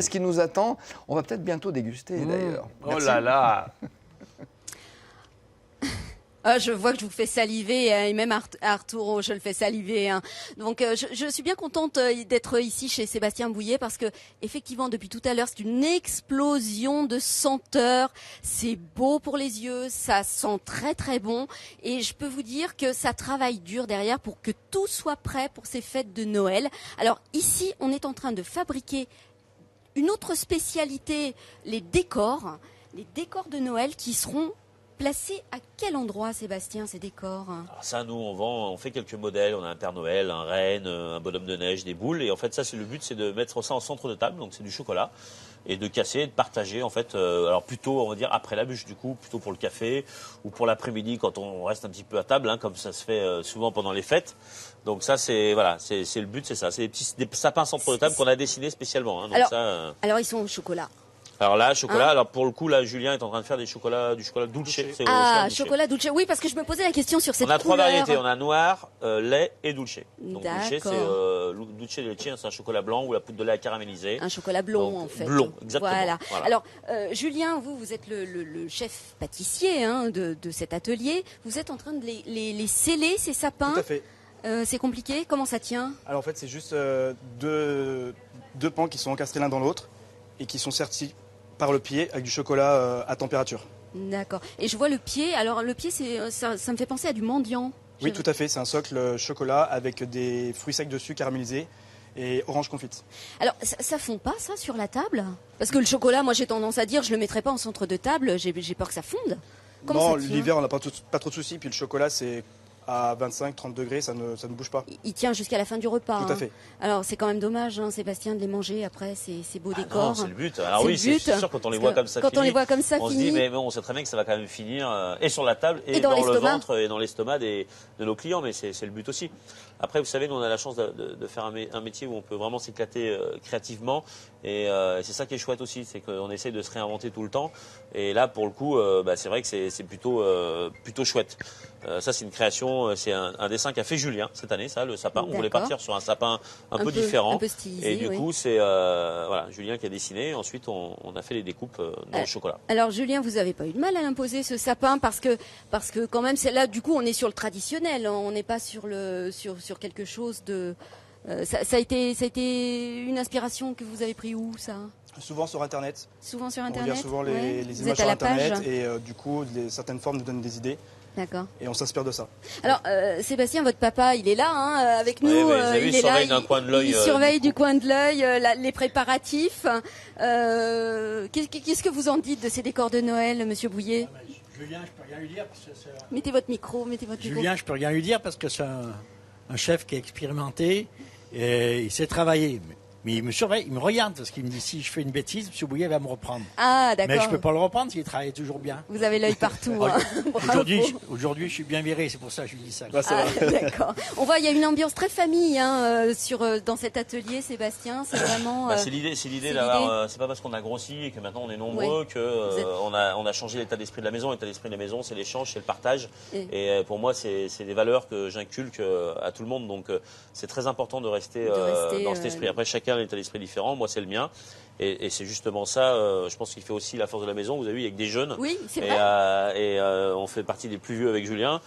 Ce qui nous attend, on va peut-être bientôt déguster d'ailleurs. Oh là là. Je vois que je vous fais saliver, et même Arturo, je le fais saliver. Donc, je suis bien contente d'être ici chez Sébastien Bouillet parce que, effectivement, depuis tout à l'heure, c'est une explosion de senteurs. C'est beau pour les yeux, ça sent très très bon. Et je peux vous dire que ça travaille dur derrière pour que tout soit prêt pour ces fêtes de Noël. Alors, ici, on est en train de fabriquer une autre spécialité, les décors de Noël qui seront placés à quel endroit, Sébastien, ces décors? Alors ça, nous, on fait quelques modèles. On a un Père Noël, un renne, un bonhomme de neige, des boules. Et en fait, ça, c'est le but, c'est de mettre ça en centre de table. Donc, c'est du chocolat. Et de casser et de partager, en fait. Alors, plutôt, on va dire, après la bûche, du coup, plutôt pour le café ou pour l'après-midi quand on reste un petit peu à table, hein, comme ça se fait souvent pendant les fêtes. Donc, ça, c'est le but, c'est ça. C'est des sapins centre de table qu'on a dessinés spécialement. Hein, donc alors, ils sont au chocolat. Alors là, chocolat. Alors pour le coup, là, Julien est en train de faire du chocolat dulce. Ah, chocolat dulce. Oui, parce que je me posais la question sur cette couleur. On a trois variétés. On a noir, lait et dulce. Donc D'accord. dulce, c'est dulce de leche, c'est un chocolat blanc ou la poudre de lait à caraméliser. Un chocolat blond, donc, en fait. Blond, exactement. Voilà. Alors, Julien, vous êtes le chef pâtissier de cet atelier. Vous êtes en train de les sceller, ces sapins. Tout à fait. C'est compliqué. Comment ça tient? Alors en fait, c'est juste deux pans qui sont encastrés l'un dans l'autre et qui sont sertis par le pied avec du chocolat à température. D'accord. Et je vois le pied. Alors le pied, ça me fait penser à du mendiant. Oui, tout à fait. C'est un socle chocolat avec des fruits secs dessus caramélisés et orange confite. Alors ça fond pas ça sur la table? Parce que le chocolat, moi j'ai tendance à dire, je le mettrai pas en centre de table. J'ai peur que ça fonde. Non, l'hiver on n'a pas trop de soucis. Puis le chocolat, c'est à 25-30 degrés, ça ne bouge pas. Il tient jusqu'à la fin du repas. Tout à fait. Alors c'est quand même dommage, Sébastien, de les manger après ces beaux décors. Non, c'est le but. Alors oui, c'est sûr quand on les voit comme ça. Quand on les voit comme ça, on se dit mais bon, on sait très bien que ça va quand même finir et sur la table et dans le ventre et dans l'estomac de nos clients, mais c'est le but aussi. Après, vous savez, nous on a la chance de faire un métier où on peut vraiment s'éclater créativement et c'est ça qui est chouette aussi, c'est qu'on essaye de se réinventer tout le temps. Et là, pour le coup, c'est vrai que c'est plutôt chouette. Ça, c'est une création, c'est un dessin qu'a fait Julien cette année, ça, le sapin. On voulait partir sur un sapin un peu différent. Un peu stylisé, et du coup, c'est Julien qui a dessiné. Ensuite, on a fait les découpes dans le chocolat. Alors, Julien, vous n'avez pas eu de mal à l'imposer, ce sapin, parce que quand même, là, du coup, on est sur le traditionnel. On n'est pas sur quelque chose de... Ça a été une inspiration que vous avez pris où, ça? Souvent sur Internet. Souvent sur On Internet. regarde souvent les images sur Internet et du coup, certaines formes nous donnent des idées. D'accord. Et on s'inspire de ça. Alors, Sébastien, votre papa, il est là, avec nous. Oui, il surveille d'un coin de l'œil. Il surveille du coin de l'œil les préparatifs. Qu'est-ce que vous en dites de ces décors de Noël, Monsieur Bouillet? Julien, je peux rien lui dire parce que Mettez votre micro. Julien, je peux rien lui dire parce que c'est un chef qui est expérimenté et il sait travailler. Mais il me surveille, il me regarde parce qu'il me dit si je fais une bêtise, M. Bouillet va me reprendre. Ah, d'accord. Mais je ne peux pas le reprendre s'il travaille toujours bien. Vous avez l'œil partout. Aujourd'hui, je suis bien viré, c'est pour ça que je lui dis ça. D'accord. On voit, il y a une ambiance très famille dans cet atelier, Sébastien. C'est vraiment. C'est l'idée d'avoir. C'est pas parce qu'on a grossi et que maintenant on est nombreux on a changé l'état d'esprit de la maison. L'état d'esprit de la maison, c'est l'échange, c'est le partage. Et pour moi, c'est des valeurs que j'inculque à tout le monde. Donc c'est très important de rester dans cet esprit. Après, chacun a un état d'esprit différent. Moi, c'est le mien. Et c'est justement ça, je pense qu'il fait aussi la force de la maison. Vous avez vu, avec des jeunes. Oui, c'est vrai. On fait partie des plus vieux avec Julien.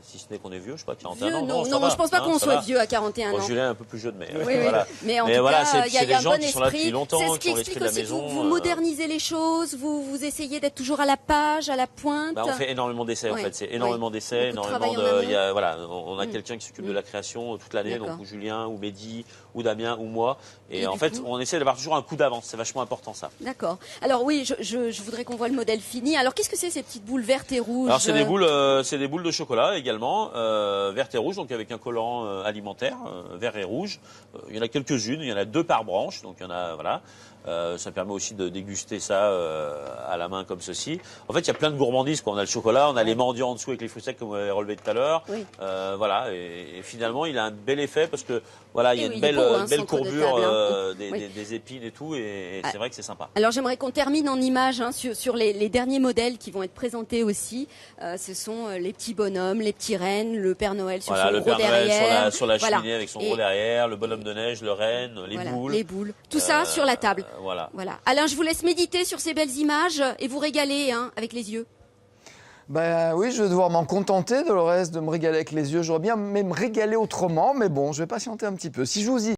Si ce n'est qu'on est vieux, je sais pas, 41 ans. Non, je pense pas qu'on soit vieux à 41 ans. Julien est un peu plus jeune, mais voilà. Mais en tout cas, il y a un bon esprit. C'est ce qui explique aussi que vous modernisez les choses, vous essayez d'être toujours à la page, à la pointe. On fait énormément d'essais, en fait. C'est énormément d'essais, énormément de... on a quelqu'un qui s'occupe de la création toute l'année, donc ou Julien, ou Mehdi, ou Damien, ou moi. Et en fait, on essaie d'avoir toujours un coup d'avance. C'est vachement important, ça. D'accord. Alors oui, je voudrais qu'on voie le modèle fini. Alors qu'est-ce que c'est ces petites boules vertes et rouges? Alors c'est des boules de chocolat également, vertes et rouges, donc avec un colorant alimentaire, vert et rouge. Il y en a quelques-unes, il y en a 2 par branche, donc il y en a, voilà. Ça permet aussi de déguster ça à la main comme ceci. En fait, il y a plein de gourmandises, quoi. On a le chocolat, on a les mendiants en dessous avec les fruits secs comme vous avez relevé tout à l'heure. Oui. Voilà, et finalement, il a un bel effet parce que voilà, il y a une belle courbure des épines et tout, et c'est vrai que c'est sympa. Alors j'aimerais qu'on termine en images sur les derniers modèles qui vont être présentés aussi. Ce sont les petits bonhommes, les petits rennes, le Père Noël sur Voilà, son le gros Père Noël derrière. sur la Voilà. cheminée avec son Et- gros derrière, le bonhomme de neige, le renne, les voilà, boules. les boules. Tout ça sur la table. Voilà. Voilà. Alain, je vous laisse méditer sur ces belles images et vous régaler avec les yeux. Ben oui, je vais devoir m'en contenter, Dolores, de me régaler avec les yeux. J'aurais bien aimé me régaler autrement, mais bon, je vais patienter un petit peu. Si je vous y